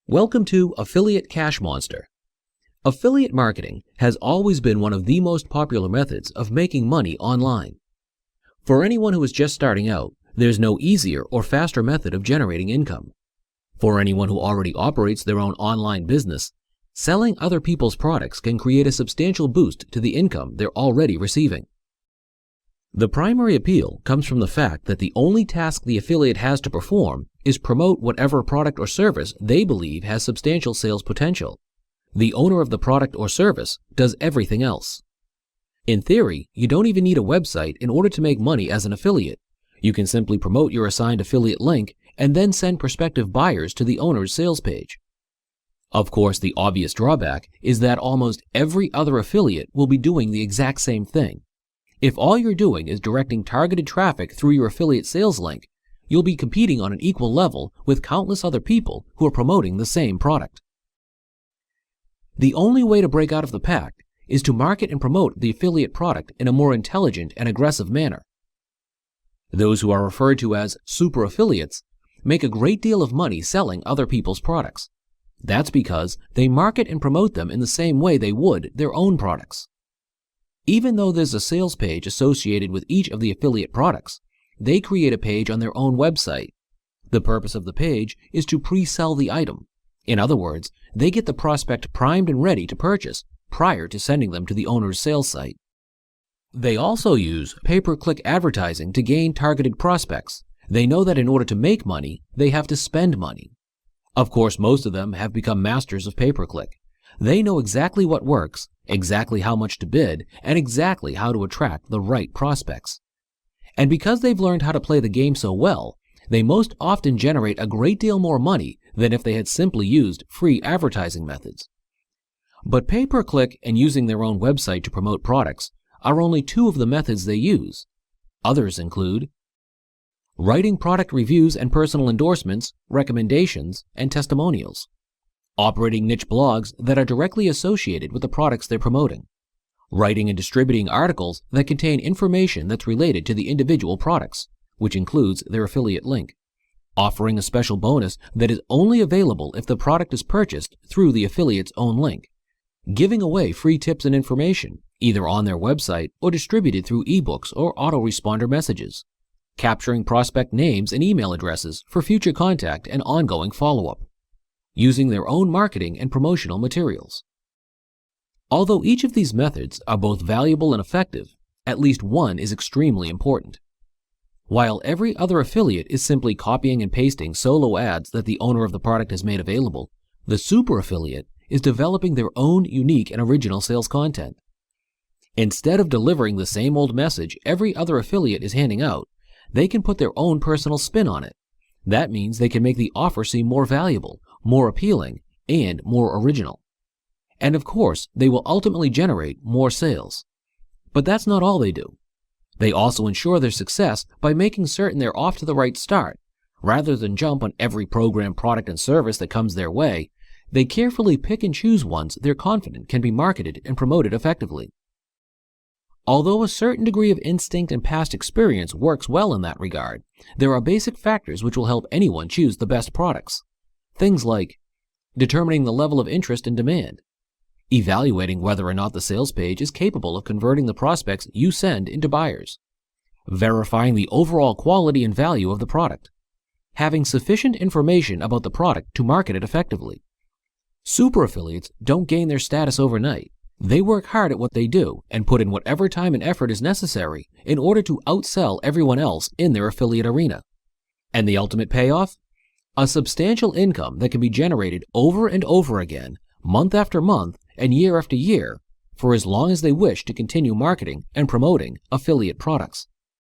Welcome to Affiliate Cash Monster. Affiliate marketing has always been one of the most popular methods of making money online. For anyone who is just starting out, there's no easier or faster method of generating income. For anyone who already operates their own online business, selling other people's products can create a substantial boost to the income they're already receiving. The primary appeal comes from the fact that the only task the affiliate has to perform is promote whatever product or service they believe has substantial sales potential. The owner of the product or service does everything else. In theory, you don't even need a website in order to make money as an affiliate. You can simply promote your assigned affiliate link and then send prospective buyers to the owner's sales page. Of course, the obvious drawback is that almost every other affiliate will be doing the exact same thing. If all you're doing is directing targeted traffic through your affiliate sales link, you'll be competing on an equal level with countless other people who are promoting the same product. The only way to break out of the pack is to market and promote the affiliate product in a more intelligent and aggressive manner. Those who are referred to as super affiliates make a great deal of money selling other people's products. That's because they market and promote them in the same way they would their own products. Even though there's a sales page associated with each of the affiliate products, they create a page on their own website. The purpose of the page is to pre-sell the item. In other words, they get the prospect primed and ready to purchase prior to sending them to the owner's sales site. They also use pay-per-click advertising to gain targeted prospects. They know that in order to make money, they have to spend money. Of course, most of them have become masters of pay-per-click. They know exactly what works, exactly how much to bid, and exactly how to attract the right prospects. And because they've learned how to play the game so well, they most often generate a great deal more money than if they had simply used free advertising methods. But pay-per-click and using their own website to promote products are only two of the methods they use. Others include writing product reviews and personal endorsements, recommendations, and testimonials, operating niche blogs that are directly associated with the products they're promoting, writing and distributing articles that contain information that's related to the individual products, which includes their affiliate link, offering a special bonus that is only available if the product is purchased through the affiliate's own link, giving away free tips and information, either on their website or distributed through ebooks or autoresponder messages, capturing prospect names and email addresses for future contact and ongoing follow-up, using their own marketing and promotional materials. Although each of these methods are both valuable and effective, at least one is extremely important. While every other affiliate is simply copying and pasting solo ads that the owner of the product has made available, the super affiliate is developing their own unique and original sales content. Instead of delivering the same old message every other affiliate is handing out, they can put their own personal spin on it. That means they can make the offer seem more valuable, more appealing, and more original. And of course, they will ultimately generate more sales. But that's not all they do. They also ensure their success by making certain they're off to the right start. Rather than jump on every program, product, and service that comes their way, they carefully pick and choose ones they're confident can be marketed and promoted effectively. Although a certain degree of instinct and past experience works well in that regard, there are basic factors which will help anyone choose the best products. Things like determining the level of interest and demand, evaluating whether or not the sales page is capable of converting the prospects you send into buyers, verifying the overall quality and value of the product, having sufficient information about the product to market it effectively. Super affiliates don't gain their status overnight. They work hard at what they do and put in whatever time and effort is necessary in order to outsell everyone else in their affiliate arena. And the ultimate payoff? A substantial income that can be generated over and over again, month after month and year after year, for as long as they wish to continue marketing and promoting affiliate products.